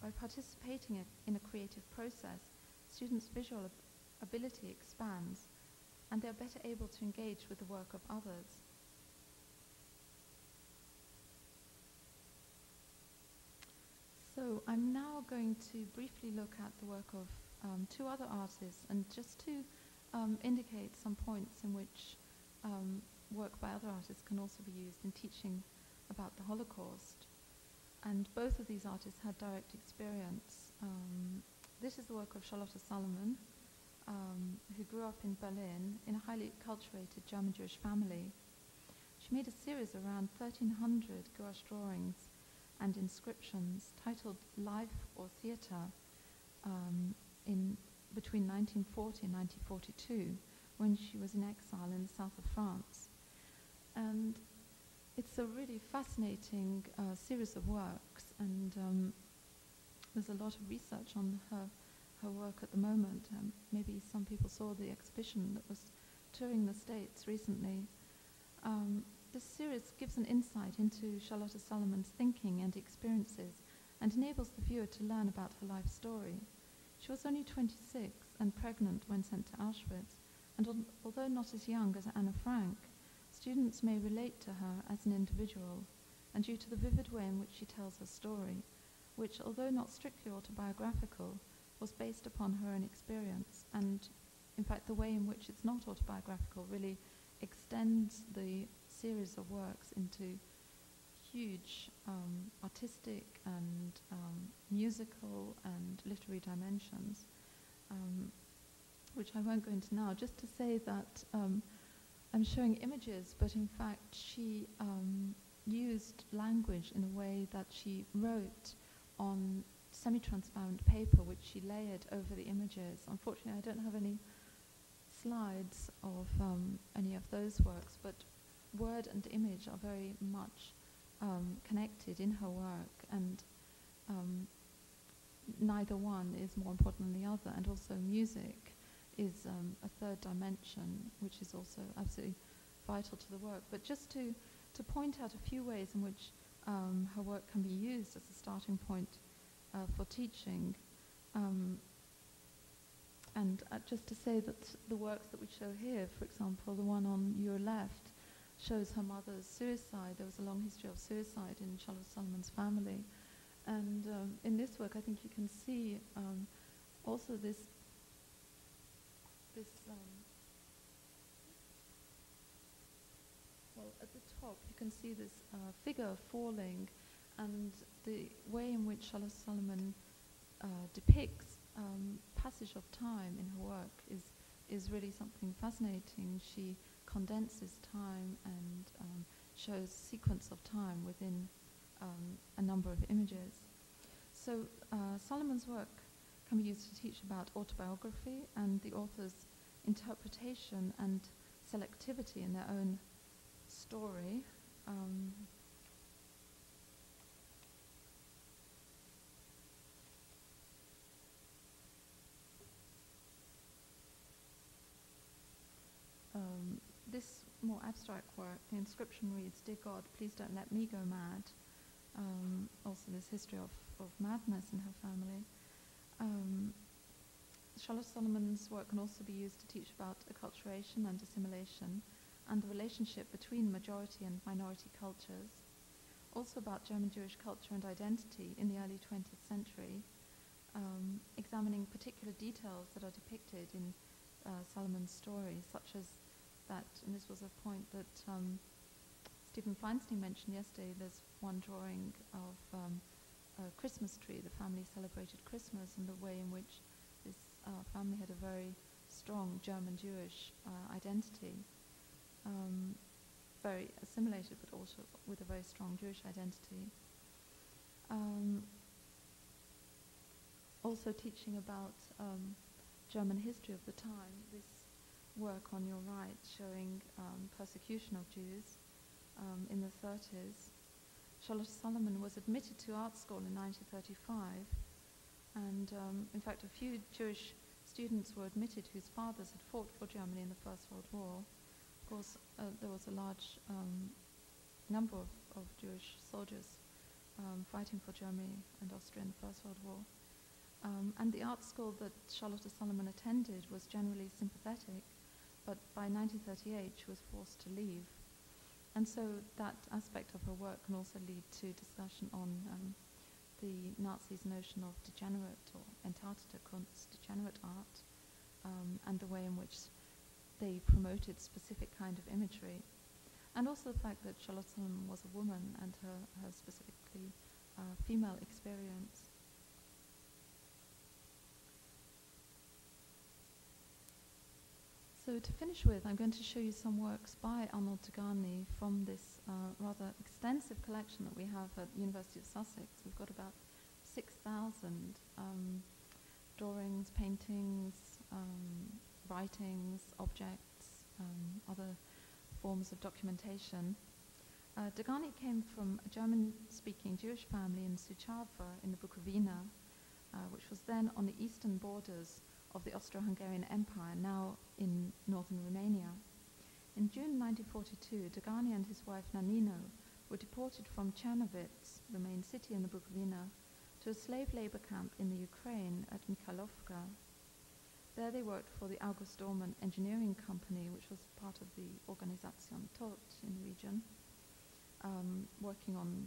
By participating in a creative process, students' visual ability expands, and they are better able to engage with the work of others. So I'm now going to briefly look at the work of two other artists, and just to indicate some points in which work by other artists can also be used in teaching about the Holocaust. And both of these artists had direct experience. This is the work of CharlotteSalomon, who grew up in Berlin in a highly acculturated German-Jewish family. She made a series of around 1,300 gouache drawings and inscriptions titled Life or Theatre between 1940 and 1942, when she was in exile in the south of France. And it's a really fascinating series of works, and there's a lot of research on her work at the moment. Maybe some people saw the exhibition that was touring the States recently. This series gives an insight into CharlotteSalomon's thinking and experiences and enables the viewer to learn about her life story. She was only 26 and pregnant when sent to Auschwitz, and although not as young as Anna Frank, students may relate to her as an individual, and due to the vivid way in which she tells her story, which, although not strictly autobiographical, was based upon her own experience, and in fact the way in which it's not autobiographical really extends the series of works into huge artistic and musical and literary dimensions, which I won't go into now, just to say that I'm showing images, but in fact she used language in a way that she wrote on semi-transparent paper, which she layered over the images. Unfortunately, I don't have any slides of any of those works, but word and image are very much connected in her work, and neither one is more important than the other, and also music is a third dimension, which is also absolutely vital to the work. But just to point out a few ways in which her work can be used as a starting point for teaching, and just to say that the works that we show here, for example, the one on your left, shows her mother's suicide. There was a long history of suicide in CharlotteSalomon's family. And in this work, I think you can see also this well, at the top, you can see this figure falling, and the way in which CharlotteSalomon depicts passage of time in her work is really something fascinating. She condenses time and shows sequence of time within a number of images. So Salomon's work can be used to teach about autobiography and the author's interpretation and selectivity in their own story. This more abstract work, the inscription reads, "Dear God, please don't let me go mad." Also this history of madness in her family. CharlotteSalomon's work can also be used to teach about acculturation and assimilation and the relationship between majority and minority cultures. also about German Jewish culture and identity in the early 20th century, examining particular details that are depicted in Salomon's story, such as that, and this was a point that Stephen Feinstein mentioned yesterday, there's one drawing of a Christmas tree. The family celebrated Christmas, and the way in which this family had a very strong German Jewish identity, very assimilated, but also with a very strong Jewish identity. Also teaching about German history of the time. This work on your right showing persecution of Jews in the 30s. CharlotteSalomon was admitted to art school in 1935, and in fact a few Jewish students were admitted whose fathers had fought for Germany in the First World War. Of course, there was a large number of Jewish soldiers fighting for Germany and Austria in the First World War. And the art school that CharlotteSalomon attended was generally sympathetic, but by 1938 she was forced to leave. And so that aspect of her work can also lead to discussion on the Nazis' notion of degenerate or entartete Kunst, degenerate art, and the way in which they promoted specific kind of imagery. And also the fact that CharlotteSalomon was a woman and her specifically female experience. So to finish with, I'm going to show you some works by Almal Tegami from this rather extensive collection that we have at the University of Sussex. We've got about 6,000 drawings, paintings, writings, objects, other forms of documentation. Daghani came from a German-speaking Jewish family in Suceava in the Bukovina, which was then on the eastern borders of the Austro-Hungarian Empire, now in northern Romania. In June 1942, Daghani and his wife Nanino were deported from Chernovitz, the main city in the Bukovina, to a slave labor camp in the Ukraine at Mikhailovka. There they worked for the August Dorman Engineering Company, which was part of the Organisation Tot in the region, working on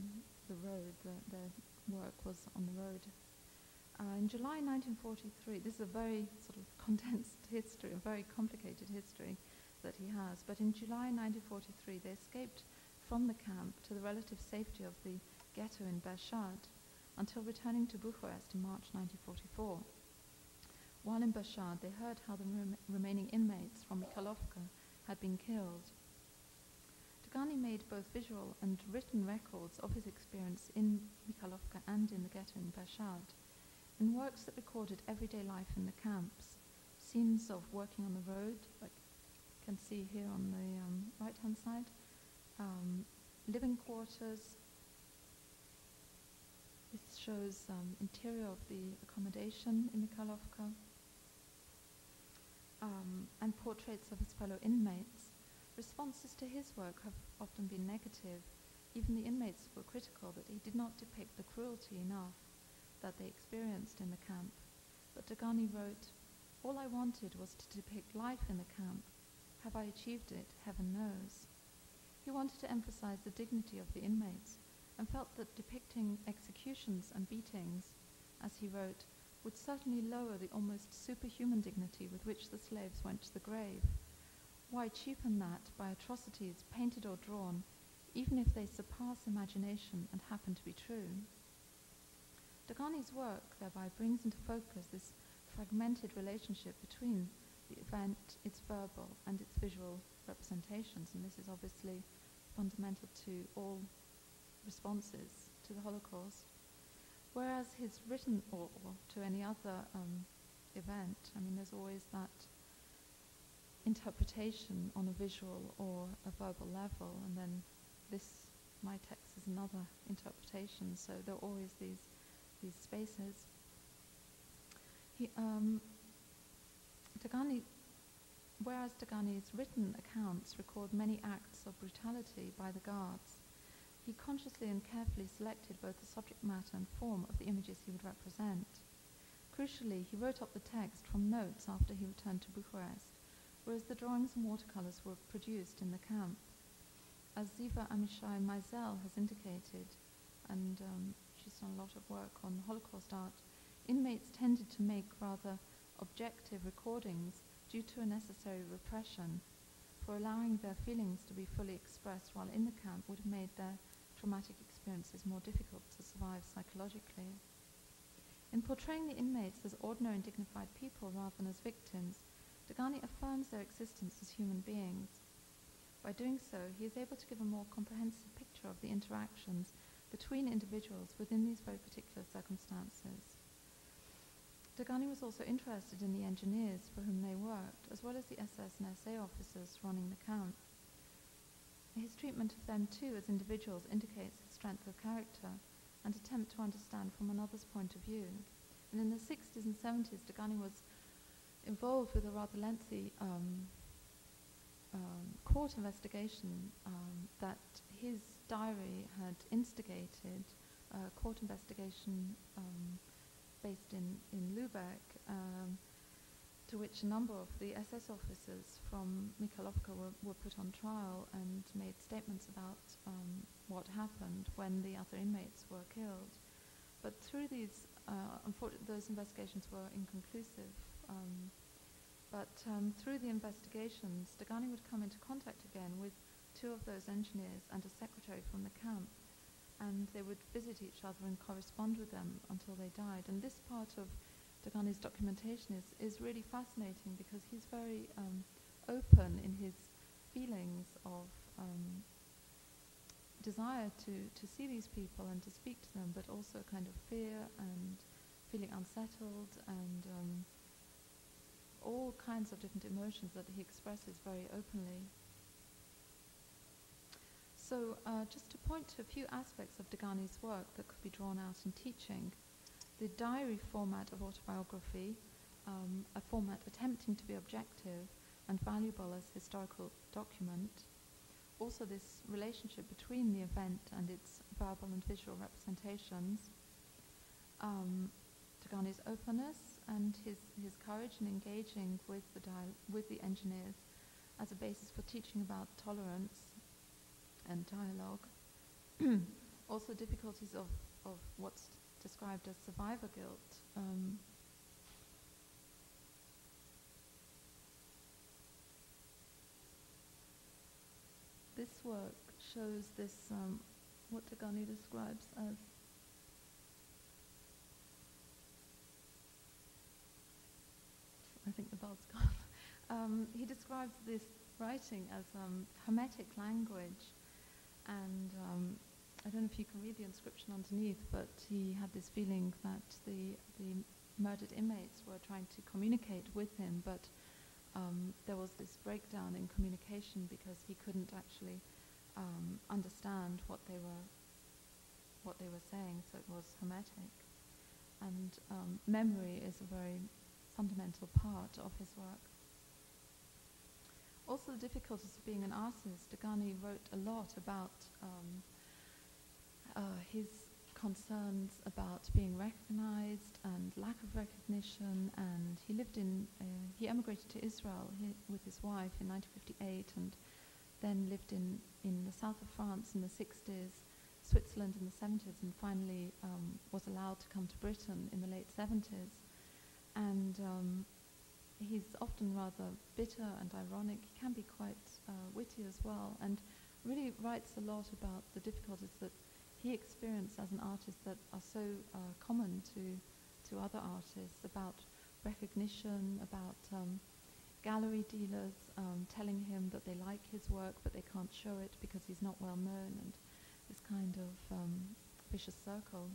the road. Their work was on the road. In July 1943, this is a very sort of condensed history, a very complicated history that he has, but in July 1943 they escaped from the camp to the relative safety of the ghetto in Beshad until returning to Bucharest in March 1944. While in Beshad, they heard how the remaining inmates from Mikhailovka had been killed. Daghani made both visual and written records of his experience in Mikhailovka and in the ghetto in Beshad, in works that recorded everyday life in the camps, scenes of working on the road, like you can see here on the right-hand side, living quarters. This shows interior of the accommodation in Mikhailovka, and portraits of his fellow inmates. Responses to his work have often been negative. Even the inmates were critical that he did not depict the cruelty enough that they experienced in the camp. But Daghani wrote, "All I wanted was to depict life in the camp. Have I achieved it? Heaven knows." He wanted to emphasize the dignity of the inmates and felt that depicting executions and beatings, as he wrote, would certainly lower the almost superhuman dignity with which the slaves went to the grave. Why cheapen that by atrocities painted or drawn, even if they surpass imagination and happen to be true? Daghani's work thereby brings into focus this fragmented relationship between the event, its verbal, and its visual representations, and this is obviously fundamental to all responses to the Holocaust. Whereas his written, or to any other event, I mean, there's always that interpretation on a visual or a verbal level, and then this, my text, is another interpretation, so there are always these spaces. Whereas Daghani's written accounts record many acts of brutality by the guards, he consciously and carefully selected both the subject matter and form of the images he would represent. Crucially, he wrote up the text from notes after he returned to Bucharest, whereas the drawings and watercolors were produced in the camp. as Ziva Amishai Meisel has indicated, and she's done a lot of work on Holocaust art, inmates tended to make rather objective recordings due to a necessary repression, for allowing their feelings to be fully expressed while in the camp would have made their traumatic experiences more difficult to survive psychologically. In portraying the inmates as ordinary and dignified people rather than as victims, Daghani affirms their existence as human beings. By doing so, he is able to give a more comprehensive picture of the interactions between individuals within these very particular circumstances. Daghani was also interested in the engineers for whom they worked, as well as the SS and SA officers running the camp. His treatment of them too as individuals indicates his strength of character and attempt to understand from another's point of view. And in the 60s and 70s, Daghani was involved with a rather lengthy court investigation that his diary had instigated, a court investigation based in Lübeck, to which a number of the SS officers from Michalovka were put on trial and made statements about what happened when the other inmates were killed. But through these, those investigations were inconclusive. But through the investigations, Daghani would come into contact again with two of those engineers and a secretary from the camp, and they would visit each other and correspond with them until they died. And this part of Daghani's documentation is really fascinating because he's very open in his feelings of desire to see these people and to speak to them, but also kind of fear and feeling unsettled and all kinds of different emotions that he expresses very openly. So just to point to a few aspects of Daghani's work that could be drawn out in teaching: the diary format of autobiography, a format attempting to be objective and valuable as historical document. Also this relationship between the event and its verbal and visual representations. Daghani's openness and his courage in engaging with the engineers as a basis for teaching about tolerance and dialogue. Also difficulties of what's described as survivor guilt. This work shows this, what Daghani describes as I think the bell's gone. He describes this writing as Hermetic language, and I don't know if you can read the inscription underneath, but he had this feeling that the murdered inmates were trying to communicate with him, but there was this breakdown in communication because he couldn't actually understand what they were saying, so it was Hermetic. And memory is a very fundamental part of his work. Also the difficulties of being an artist. Daghani wrote a lot about his concerns about being recognized and lack of recognition, and he lived in, he emigrated to Israel with his wife in 1958 and then lived in the south of France in the 60s, Switzerland in the 70s, and finally was allowed to come to Britain in the late 70s. And he's often rather bitter and ironic. He can be quite witty as well, and really writes a lot about the difficulties that he experienced as an artist that are so common to other artists, about recognition, about gallery dealers telling him that they like his work but they can't show it because he's not well known, and this kind of vicious circle.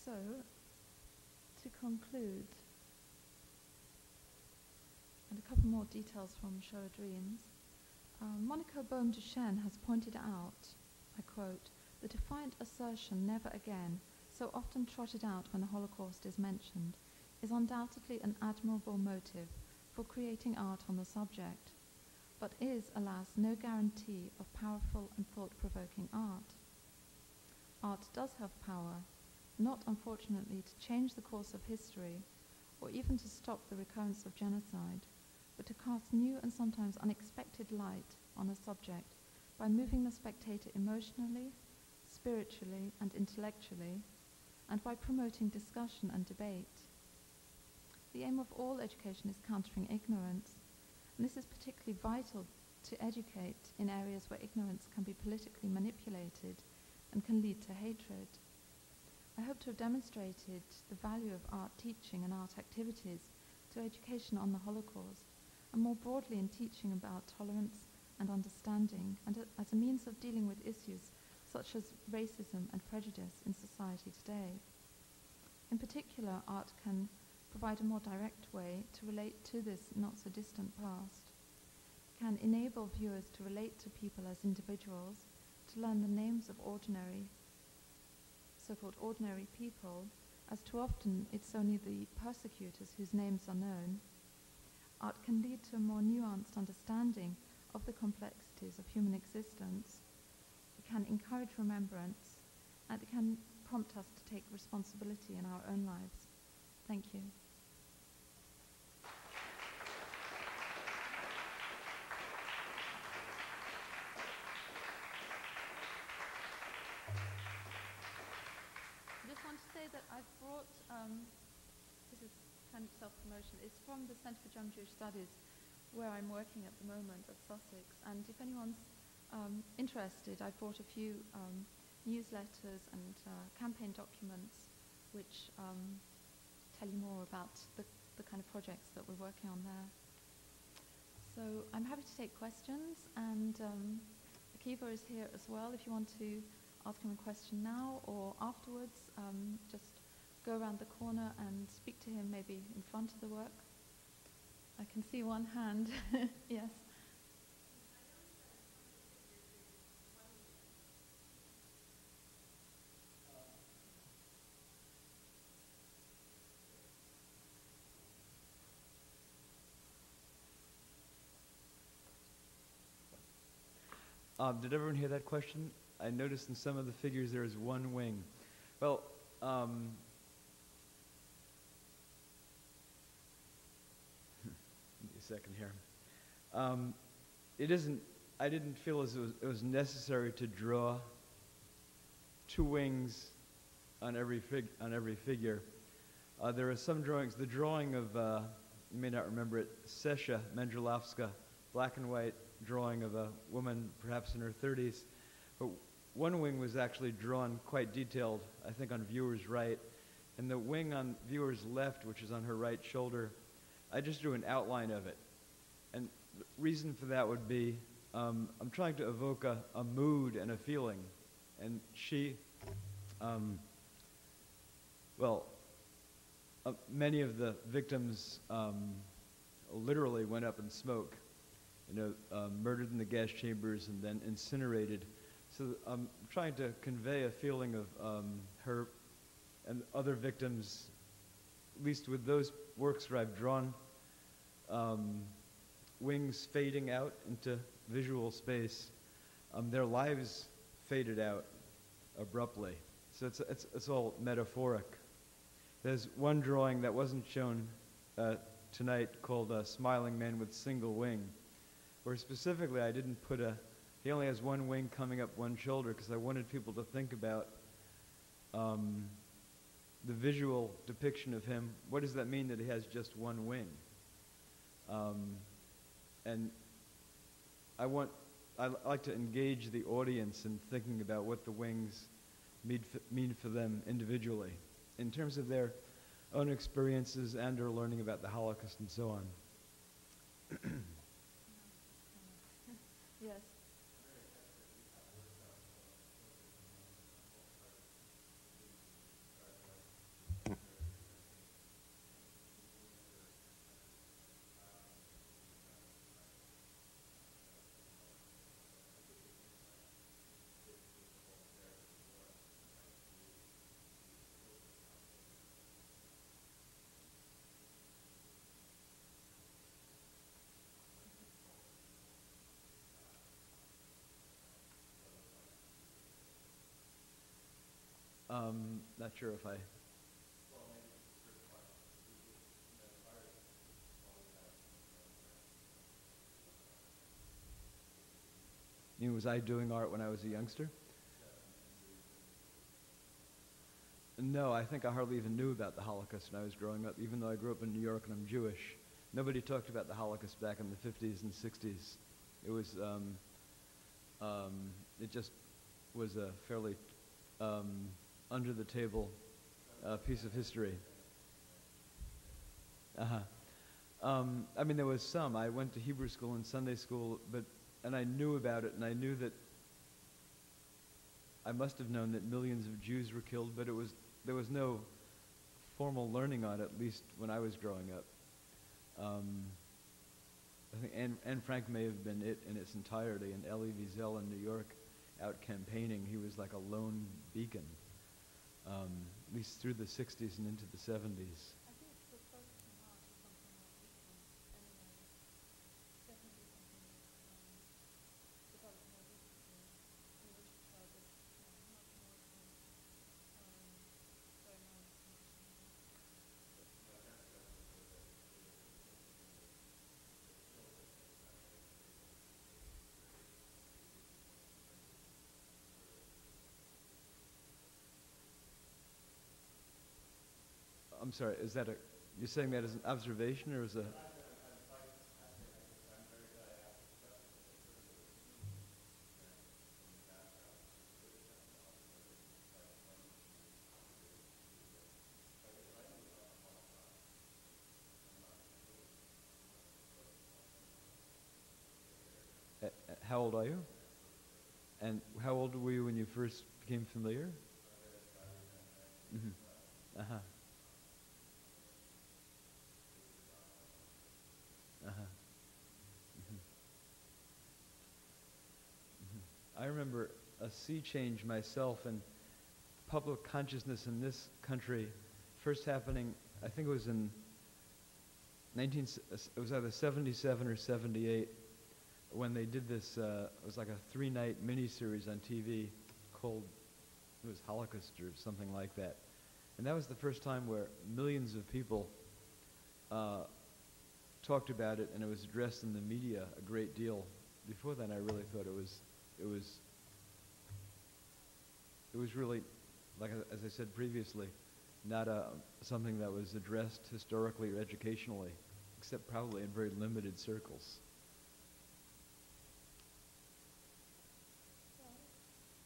So, to conclude, and a couple more details from Show Dreams, Monica Bohm-Duchesne has pointed out, I quote, "The defiant assertion, never again, so often trotted out when the Holocaust is mentioned, is undoubtedly an admirable motive for creating art on the subject, but is, alas, no guarantee of powerful and thought-provoking art. Art does have power, not unfortunately to change the course of history or even to stop the recurrence of genocide, but to cast new and sometimes unexpected light on a subject by moving the spectator emotionally, spiritually, and intellectually, and by promoting discussion and debate. The aim of all education is countering ignorance, and this is particularly vital to educate in areas where ignorance can be politically manipulated and can lead to hatred. I hope to have demonstrated the value of art teaching and art activities to education on the Holocaust, and more broadly in teaching about tolerance and understanding, and as a means of dealing with issues such as racism and prejudice in society today. In particular, art can provide a more direct way to relate to this not-so-distant past, can enable viewers to relate to people as individuals, to learn the names of ordinary, so-called ordinary people, as too often it's only the persecutors whose names are known. Art can lead to a more nuanced understanding of the complexities of human existence. It can encourage remembrance, and it can prompt us to take responsibility in our own lives. Thank you. I just want to say that I've brought, this is kind of self-promotion, it's from the Centre for German Jewish Studies, where I'm working at the moment at Sussex, and if anyone's interested, I've brought a few newsletters and campaign documents which tell you more about the kind of projects that we're working on there. So I'm happy to take questions, and Akiva is here as well if you want to ask him a question now or afterwards. Just go around the corner and speak to him maybe in front of the work. I can see one hand. Yes. Did everyone hear that question? I noticed in some of the figures there is one wing. Well, give me a second here. I didn't feel as it was necessary to draw two wings on every figure. There are some drawings. The drawing of, you may not remember it, Sesha Mendrelowska, black and white drawing of a woman perhaps in her 30s. But one wing was actually drawn quite detailed, I think on viewer's right. And the wing on viewer's left, which is on her right shoulder, I just drew an outline of it. And the reason for that would be, I'm trying to evoke a mood and a feeling. And she, many of the victims literally went up in smoke, murdered in the gas chambers and then incinerated. So I'm trying to convey a feeling of her and other victims, at least with those works where I've drawn wings fading out into visual space. Their lives faded out abruptly. So it's all metaphoric. There's one drawing that wasn't shown tonight called Smiling Man with Single Wing, where specifically I didn't put he only has one wing coming up one shoulder because I wanted people to think about the visual depiction of him. What does that mean that he has just one wing? And I like to engage the audience in thinking about what the wings mean for them individually, in terms of their own experiences and or learning about the Holocaust and so on. Yes. Not sure if I... was I doing art when I was a youngster? No, I think I hardly even knew about the Holocaust when I was growing up, even though I grew up in New York and I'm Jewish. Nobody talked about the Holocaust back in the 50s and 60s. It was, it just was a fairly under-the-table piece of history. I mean, there was some. I went to Hebrew school and Sunday school, and I knew about it, and I knew that I must have known that millions of Jews were killed, but there was no formal learning on it, at least when I was growing up. I think Anne Frank may have been it in its entirety, and Elie Wiesel in New York out campaigning. He was like a lone beacon, at least through the 60s and into the 70s. I'm sorry, is that you're saying that as an observation or as a... How old are you? And how old were you when you first became familiar? Mm-hmm. Uh-huh. Uh-huh. Mm-hmm. Mm-hmm. I remember a sea change myself and public consciousness in this country first happening, I think it was in it was either 77 or 78 when they did this, it was like a 3-night miniseries on TV called, it was Holocaust or something like that. And that was the first time where millions of people talked about it, and it was addressed in the media a great deal. Before then, I really thought it was really, like as I said previously, not something that was addressed historically or educationally, except probably in very limited circles.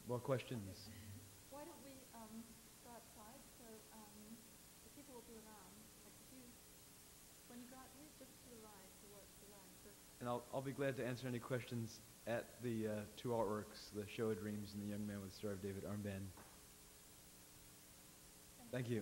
More questions? Why don't we go outside so the people will be around. Like when you go out here, just to the right, towards the right. So And I'll be glad to answer any questions at the 2 artworks, the Show of Dreams and the Young Man with Star of David armband. Thank you.